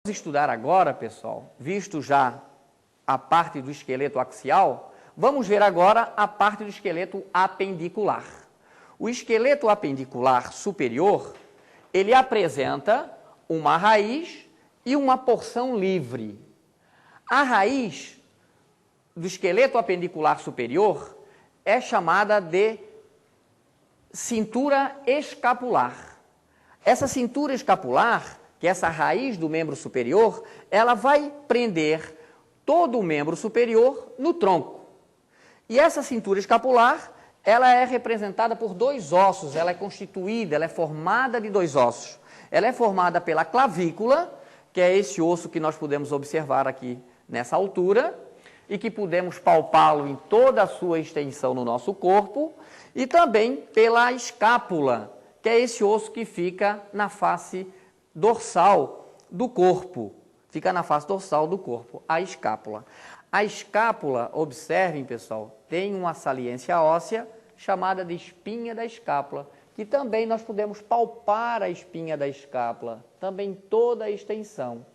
Estudar agora, pessoal, visto já a parte do esqueleto axial, vamos ver agora a parte do esqueleto apendicular. O esqueleto apendicular superior, ele apresenta uma raiz e uma porção livre. A raiz do esqueleto apendicular superior é chamada de cintura escapular. Essa cintura escapular, que é essa raiz do membro superior, ela vai prender todo o membro superior no tronco. E essa cintura escapular, ela é representada por dois ossos, ela é constituída, ela é formada de dois ossos. Ela é formada pela clavícula, que é esse osso que nós podemos observar aqui nessa altura, e que podemos palpá-lo em toda a sua extensão no nosso corpo, e também pela escápula, que é esse osso que fica na face dorsal do corpo. Fica na face dorsal do corpo, a escápula. A escápula, observem, pessoal, tem uma saliência óssea chamada de espinha da escápula, que também nós podemos palpar a espinha da escápula, também toda a extensão.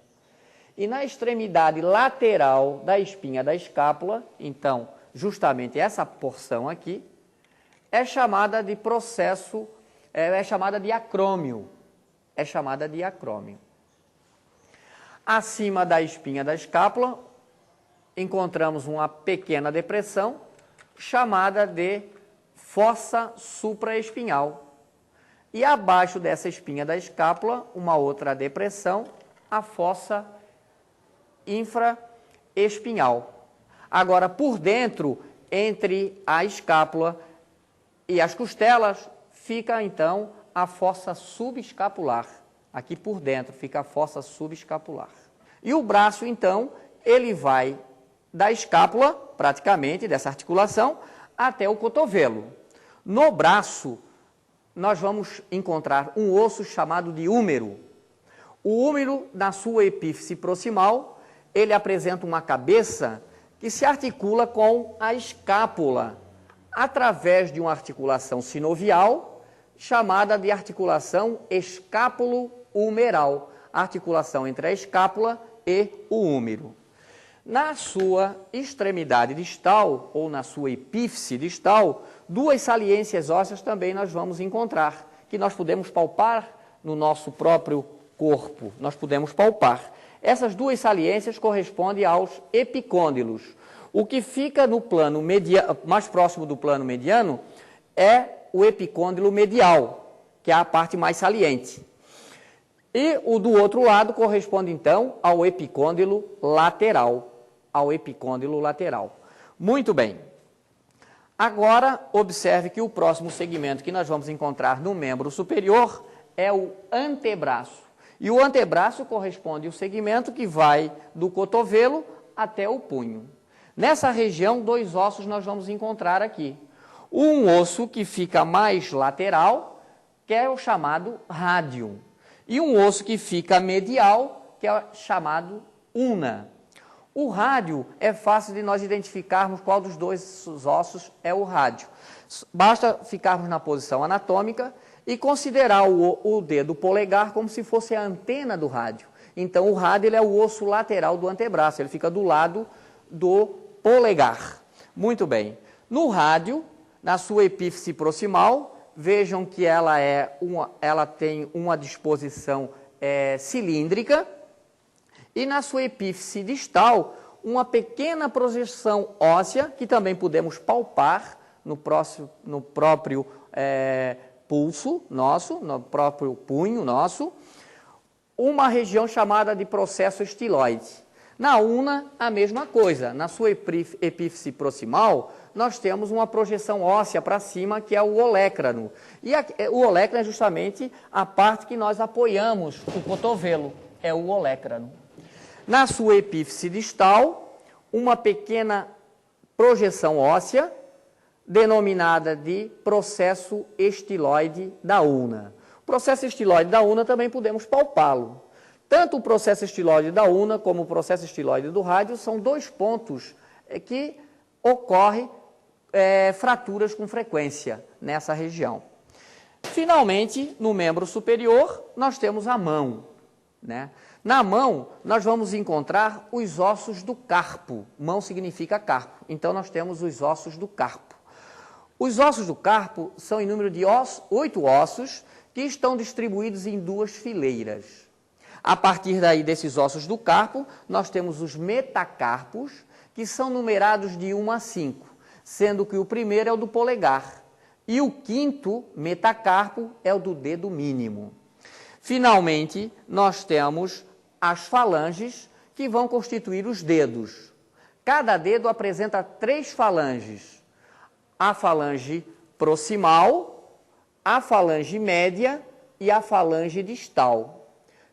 E na extremidade lateral da espinha da escápula, então, justamente essa porção aqui, é chamada de processo, é chamada de acrômio. É chamada de acrômio. Acima da espinha da escápula, encontramos uma pequena depressão, chamada de fossa supraespinhal. E abaixo dessa espinha da escápula, uma outra depressão, a fossa infraespinhal. Agora, por dentro, entre a escápula e as costelas, fica então a fossa subescapular. Aqui por dentro fica a fossa subescapular. E o braço, então, ele vai da escápula, praticamente, dessa articulação, até o cotovelo. No braço, nós vamos encontrar um osso chamado de húmero. O húmero, na sua epífice proximal, ele apresenta uma cabeça que se articula com a escápula, através de uma articulação sinovial, chamada de articulação escápulo-humeral, articulação entre a escápula e o húmero. Na sua extremidade distal, ou na sua epífice distal, duas saliências ósseas também nós vamos encontrar, que nós podemos palpar no nosso próprio corpo, nós podemos palpar. Essas duas saliências correspondem aos epicôndilos. O que fica no plano mais próximo do plano mediano é o epicôndilo medial, que é a parte mais saliente. E o do outro lado corresponde, então, ao epicôndilo lateral. Muito bem. Agora, observe que o próximo segmento que nós vamos encontrar no membro superior é o antebraço. E o antebraço corresponde ao segmento que vai do cotovelo até o punho. Nessa região, dois ossos nós vamos encontrar aqui. Um osso que fica mais lateral, que é o chamado rádio. E um osso que fica medial, que é chamado una. O rádio é fácil de nós identificarmos qual dos dois ossos é o rádio. Basta ficarmos na posição anatômica e considerar o dedo polegar como se fosse a antena do rádio. Então, o rádio ele é o osso lateral do antebraço, ele fica do lado do polegar. Muito bem. No rádio, na sua epífice proximal, vejam que ela tem uma disposição cilíndrica, e na sua epífice distal, uma pequena projeção óssea, que também podemos palpar no próprio pulso nosso, no próprio punho nosso, uma região chamada de processo estiloide. Na una, a mesma coisa. Na sua epífice proximal, nós temos uma projeção óssea para cima, que é o olécrano. E o olécrano é justamente a parte que nós apoiamos o cotovelo, é o olécrano. Na sua epífice distal, uma pequena projeção óssea, denominada de processo estiloide da una. O processo estiloide da una também podemos palpá-lo. Tanto o processo estiloide da una como o processo estiloide do rádio são dois pontos que ocorrem fraturas com frequência nessa região. Finalmente, no membro superior, nós temos a mão, né? Na mão, nós vamos encontrar os ossos do carpo. Mão significa carpo. Então, nós temos os ossos do carpo. Os ossos do carpo são em número de 8 ossos que estão distribuídos em 2 fileiras. A partir daí desses ossos do carpo, nós temos os metacarpos, que são numerados de 1 a 5, sendo que o primeiro é o do polegar e o quinto metacarpo é o do dedo mínimo. Finalmente, nós temos as falanges, que vão constituir os dedos. Cada dedo apresenta 3 falanges: a falange proximal, a falange média e a falange distal.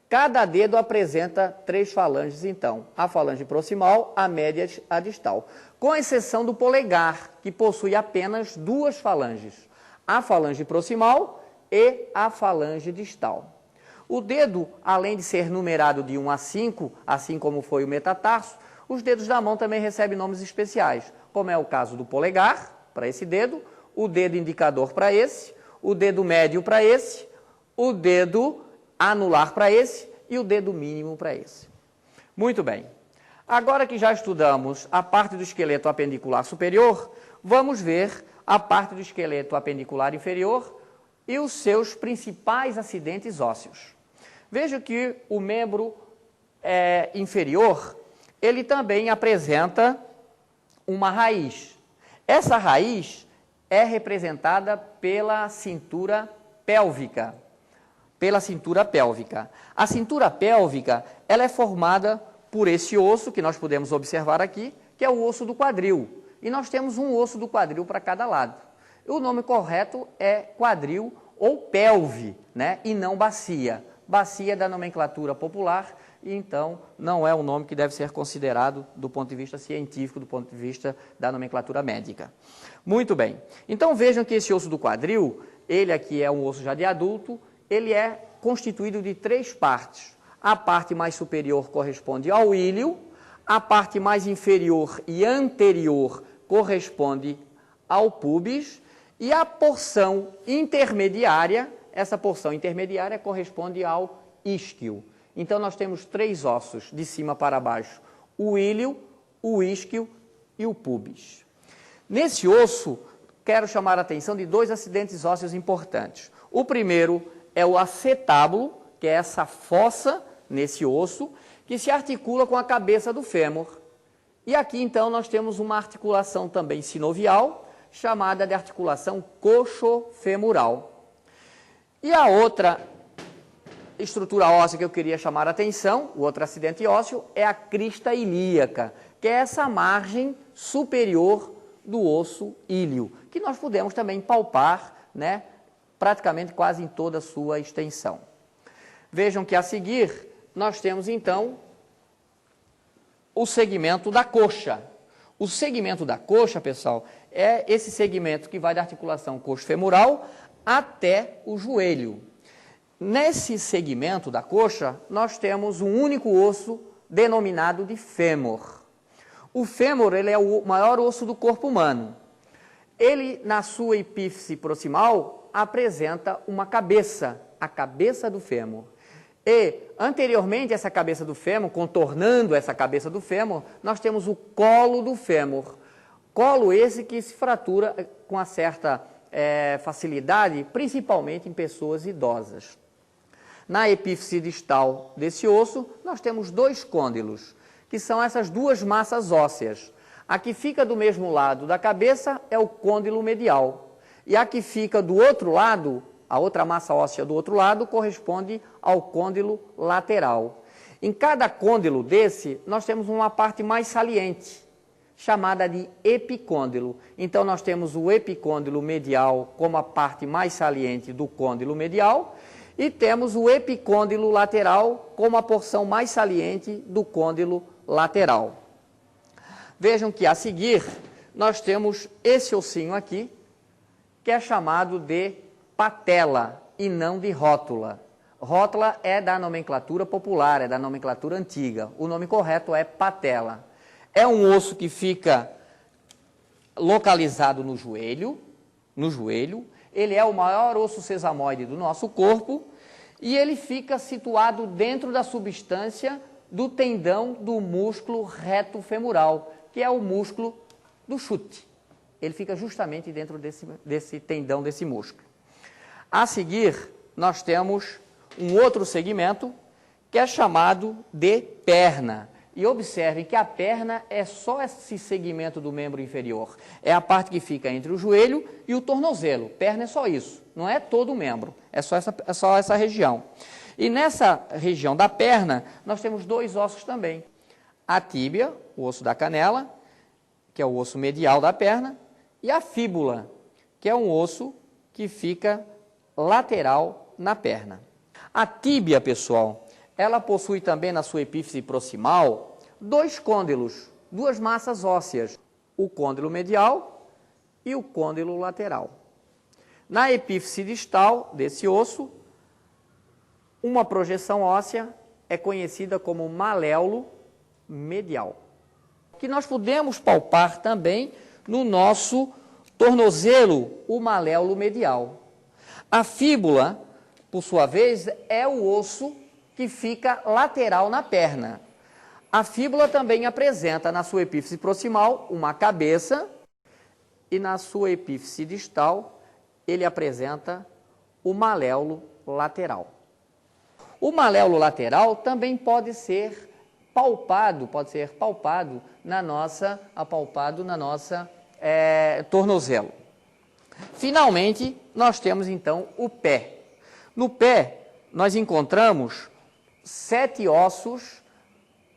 Cada dedo apresenta 3 falanges, então, a falange proximal, a média e a distal. Com exceção do polegar, que possui apenas 2 falanges, a falange proximal e a falange distal. O dedo, além de ser numerado de 1 a 5, assim como foi o metatarso, os dedos da mão também recebem nomes especiais, como é o caso do polegar, para esse dedo, o dedo indicador para esse, o dedo médio para esse, o dedo anular para esse e o dedo mínimo para esse. Muito bem. Agora que já estudamos a parte do esqueleto apendicular superior, vamos ver a parte do esqueleto apendicular inferior e os seus principais acidentes ósseos. Veja que o membro inferior, ele também apresenta uma raiz. Essa raiz é representada pela cintura pélvica. A cintura pélvica, ela é formada por esse osso que nós podemos observar aqui, que é o osso do quadril. E nós temos um osso do quadril para cada lado. O nome correto é quadril ou pelve, né? E não bacia. Bacia é da nomenclatura popular, e então não é um nome que deve ser considerado do ponto de vista científico, do ponto de vista da nomenclatura médica. Muito bem. Então vejam que esse osso do quadril, ele aqui é um osso já de adulto, ele é constituído de 3 partes. A parte mais superior corresponde ao íleo, a parte mais inferior e anterior corresponde ao púbis, e a porção intermediária, essa porção intermediária corresponde ao isquio. Então, nós temos 3 ossos de cima para baixo: o íleo, o isquio e o púbis. Nesse osso, quero chamar a atenção de 2 acidentes ósseos importantes. O primeiro é o acetábulo, que é essa fossa nesse osso, que se articula com a cabeça do fêmur. E aqui, então, nós temos uma articulação também sinovial, chamada de articulação coxofemoral. E a outra estrutura óssea que eu queria chamar a atenção, o outro acidente ósseo, é a crista ilíaca, que é essa margem superior do osso íleo, que nós podemos também palpar, né, praticamente quase em toda a sua extensão. Vejam que a seguir nós temos então o segmento da coxa. O segmento da coxa, pessoal, é esse segmento que vai da articulação coxofemoral até o joelho. Nesse segmento da coxa, nós temos um único osso denominado de fêmur. O fêmur, ele é o maior osso do corpo humano. Ele, na sua epífise proximal, apresenta uma cabeça, a cabeça do fêmur. E, anteriormente, essa cabeça do fêmur, contornando essa cabeça do fêmur, nós temos o colo do fêmur. Colo esse que se fratura com uma certa facilidade, principalmente em pessoas idosas. Na epífise distal desse osso, nós temos 2 côndilos, que são essas 2 massas ósseas. A que fica do mesmo lado da cabeça é o côndilo medial. E a que fica do outro lado, a outra massa óssea do outro lado, corresponde ao côndilo lateral. Em cada côndilo desse, nós temos uma parte mais saliente, chamada de epicôndilo. Então, nós temos o epicôndilo medial como a parte mais saliente do côndilo medial, e temos o epicôndilo lateral como a porção mais saliente do côndilo lateral. Vejam que a seguir nós temos esse ossinho aqui, que é chamado de patela e não de rótula. Rótula é da nomenclatura popular, é da nomenclatura antiga. O nome correto é patela. É um osso que fica localizado no joelho. Ele é o maior osso sesamoide do nosso corpo e ele fica situado dentro da substância do tendão do músculo reto femoral, que é o músculo do chute. Ele fica justamente dentro desse tendão, desse músculo. A seguir, nós temos um outro segmento que é chamado de perna. E observem que a perna é só esse segmento do membro inferior. É a parte que fica entre o joelho e o tornozelo. Perna é só isso, não é todo o membro, é só essa região. E nessa região da perna, nós temos dois ossos também. A tíbia, o osso da canela, que é o osso medial da perna, e a fíbula, que é um osso que fica lateral na perna. A tíbia, pessoal, ela possui também na sua epífise proximal dois côndilos, duas massas ósseas, o côndilo medial e o côndilo lateral. Na epífise distal desse osso, uma projeção óssea é conhecida como maléolo medial, que nós podemos palpar também no nosso tornozelo, o maléolo medial. A fíbula, por sua vez, é o osso que fica lateral na perna. A fíbula também apresenta na sua epífise proximal uma cabeça e na sua epífise distal ele apresenta o maléolo lateral. O maléolo lateral também pode ser palpado na nossa tornozelo. Finalmente, nós temos então o pé. No pé, nós encontramos 7 ossos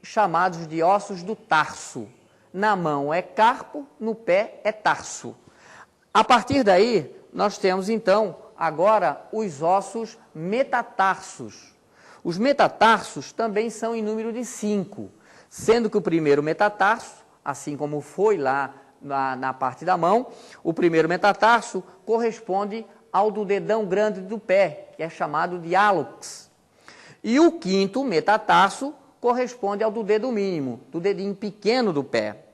chamados de ossos do tarso. Na mão é carpo, no pé é tarso. A partir daí, nós temos então agora os ossos metatarsos. Os metatarsos também são em número de 5, sendo que o primeiro metatarso, assim como foi lá na parte da mão, o primeiro metatarso corresponde ao do dedão grande do pé, que é chamado de hálux. E o quinto metatarso corresponde ao do dedo mínimo, do dedinho pequeno do pé.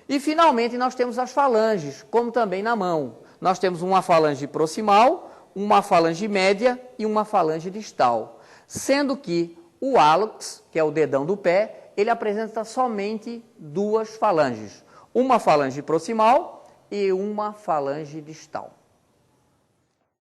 E, finalmente, nós temos as falanges, como também na mão. Nós temos uma falange proximal, uma falange média e uma falange distal. Sendo que o hálux, que é o dedão do pé, ele apresenta somente 2 falanges. Uma falange proximal e uma falange distal.